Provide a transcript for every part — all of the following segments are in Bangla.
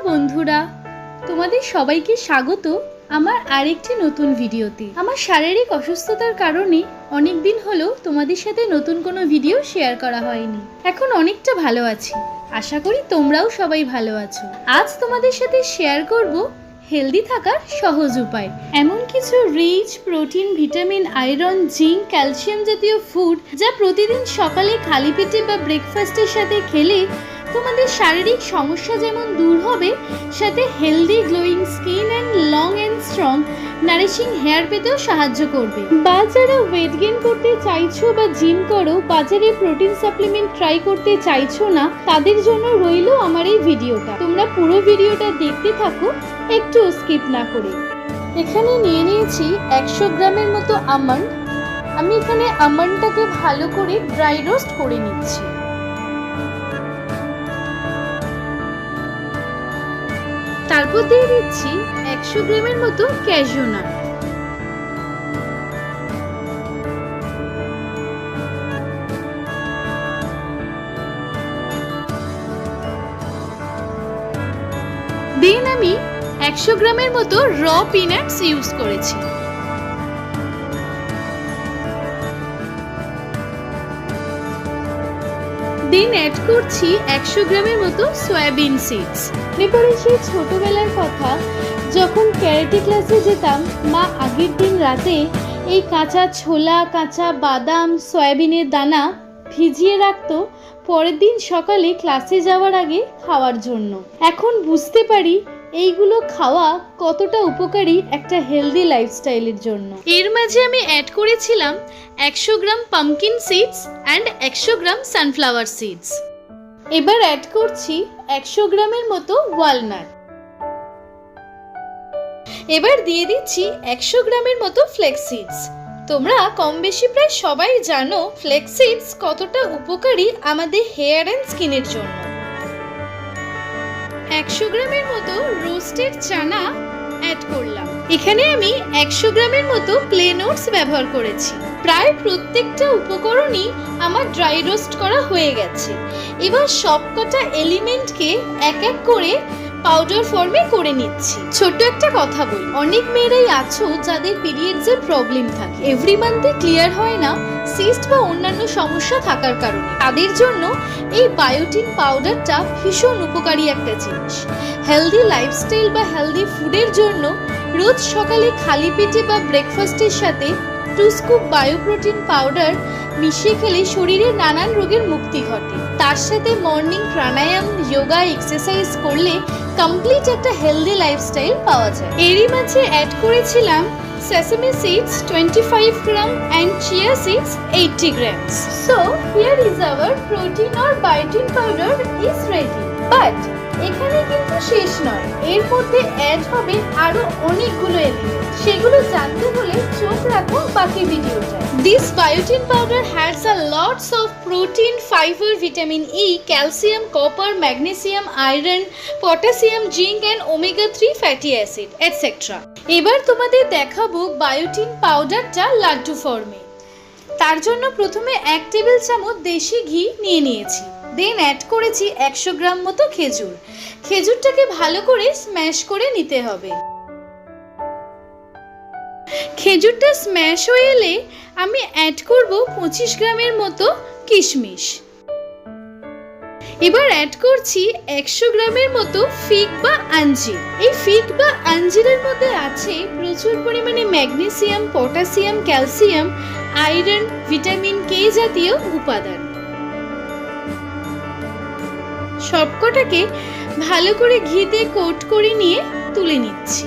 বন্ধুরা, তোমাদের সবাইকে স্বাগত আমার আরেকটি নতুন ভিডিওতে। আমার শারীরিক অসুস্থতার কারণে অনেক দিন হলো তোমাদের সাথে নতুন কোনো ভিডিও শেয়ার করা হয়নি। এখন অনেকটা ভালো আছি, আশা করি তোমরাও সবাই ভালো আছো। আজ তোমাদের সাথে শেয়ার করব হেলদি থাকার সহজ উপায়, এমন কিছু rich protein, vitamin, iron, zinc, calcium জাতীয় ফুড যা প্রতিদিন সকালে খালি পেটে বা ব্রেকফাস্টের সাথে খেলে তোমাদের শারীরিক সমস্যা যেমন দূর হবে, সাথে healthy glowing skin and long and strong nourishing hair পেতেও সাহায্য করবে। বা যারা ওয়েট গেইন করতে চাইছো বা জিম করো, বাজারে প্রোটিন সাপ্লিমেন্ট ট্রাই করতে চাইছো না, তাদের জন্য রইল আমার এই ভিডিওটা। তোমরা পুরো ভিডিওটা দেখতে থাকো, একটু স্কিপ না করে। এখানে নিয়ে নিয়েছি 100 গ্রামের মতো আমন্ড। আমি এখানে আমন্ডটাকে ভালো করে ড্রাই রোস্ট করে নিচ্ছি। তারপর দিয়ে দিচ্ছি 100 গ্রামের মতো ক্যাশিউ নাট। দেন আমি 100 গ্রামের মতো র পিনাটস ইউজ করেছি। দেন অ্যাড করছি 100 গ্রামের মতো সয়াবিন সিডস। মনে পড়ে সেই ছোটবেলার কথা, যখন ক্যারাটে ক্লাসে যেতাম, মা আগের দিন রাতে এই কাঁচা ছোলা, কাঁচা বাদাম, সয়াবিনের দানা ভিজিয়ে রাখতো পরের দিন সকালে ক্লাসে যাওয়ার আগে খাওয়ার জন্য। এখন বুঝতে পারি এইগুলো খাওয়া কতটা উপকারী একটা হেলদি লাইফস্টাইলের জন্য। এর মাঝে আমি অ্যাড করেছিলাম 100 gram pumpkin seeds and 100 gram sunflower seeds. এবার অ্যাড করছি 100 গ্রামের মতো ওয়ালনাট। এবার দিয়ে দিচ্ছি 100 গ্রামের মতো ফ্লেক্স সিডস। তোমরা কম বেশি প্রায় সবাই জানো ফ্লেক্স সিডস কতটা উপকারী আমাদের হেয়ার অ্যান্ড স্কিনের জন্য। 100 গ্রামের মতো রোস্টেড চানা অ্যাড করলাম। এখানে আমি 100 গ্রামের মতো প্লেন ওটস ব্যবহার করেছি। প্রায় প্রত্যেকটা উপকরণই আমার ড্রাই রোস্ট করা হয়ে গেছে। এবার সবকটা এলিমেন্টকে এক এক করে পাউডার ফর্মে করে নিচ্ছি। ছোট্ট একটা কথা বলি, অনেক মেয়েরাই আছো যাদের পিরিয়ডসের প্রবলেম থাকে, এভরি মান্থে ক্লিয়ার হয় না সিস্ট বা অন্যান্য সমস্যা থাকার কারণে। তাদের জন্য এই বায়োটিন পাউডারটা ভীষণ উপকারী একটা জিনিস। হেলদি লাইফস্টাইল বা হেলদি ফুডের জন্য রোজ সকালে খালি পেটে বা ব্রেকফাস্টের সাথে 2 স্কুপ বায়োপ্রোটিন পাউডার মিশিয়ে খেলে শরীরে নানান রোগের মুক্তি ঘটে। তার সাথে মর্নিং প্রাণায়াম, যোগা, এক্সারসাইজ করলে কমপ্লিট একটা হেলদি লাইফস্টাইল পাওয়া যায়। এরই মাঝে অ্যাড করেছিলাম sesame seeds 25 gram and chia seeds 80 grams. So here is our protein or biotin powder is ready. But এখানে কিন্তু শেষ নয়, এর মধ্যে অ্যাড হবে আরো অনেকগুলো এলিমেন্ট। সেগুলো জানতে হলে চোখ রাখো বাকি ভিডিওটা। This biotin powder has a lots of protein, fiber, vitamin E, calcium, copper, magnesium, iron, potassium, zinc and omega 3 fatty acid, etc. এবার তোমাদের দেখাবো বায়োটিন পাউডারটা লাড্ডু ফর্মে। তার জন্য প্রথমে 1 টেবিল চামচ দেশি ঘি নিয়ে নিয়েছি। দেন অ্যাড করেছি 100 গ্রাম মতো খেজুর। খেজুরটাকে ভালো করে স্ম্যাশ করে নিতে হবে। খেজুরটা স্ম্যাশ হয়ে এলে আমি অ্যাড করব 25 গ্রামের মতো কিশমিশ। এবার অ্যাড করছি 100 গ্রামের মতো ফিগ বা আঞ্জির। এই ফিগ বা আঞ্জিরের মধ্যে আছে প্রচুর পরিমাণে magnesium, potassium, calcium, iron, vitamin K জাতীয় উপাদান। সবকটাকে ভালো করে ঘিতে কোট করে নিয়ে তুলে নিচ্ছি।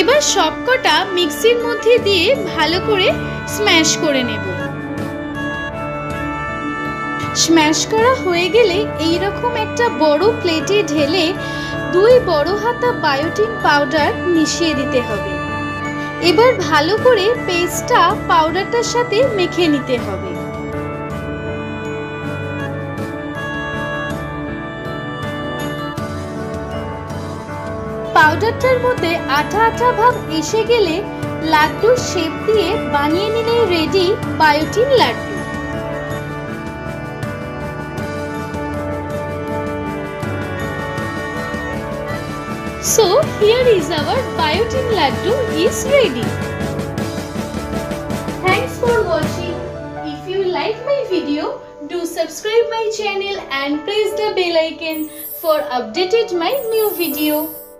এবার সবকটা মিক্সির মধ্যে দিয়ে ভালো করে স্ম্যাশ করে নেব। স্ম্যাশ করা হয়ে গেলে এইরকম একটা বড় প্লেটে ঢেলে 2 বড় হাতা বায়োটিন পাউডার মিশিয়ে দিতে হবে। এবার ভালো করে পেস্টটা পাউডারটার সাথে মেখে নিতে হবে। পাউডারটার মধ্যে আঠা আঠা ভাব এসে গেলে লাড্ডুর শেপ দিয়ে বানিয়ে নিলেই ready biotin laddoo. So here is our biotin laddu is ready. Thanks for watching. If you like my video, do subscribe my channel and press the bell icon for updated my new video.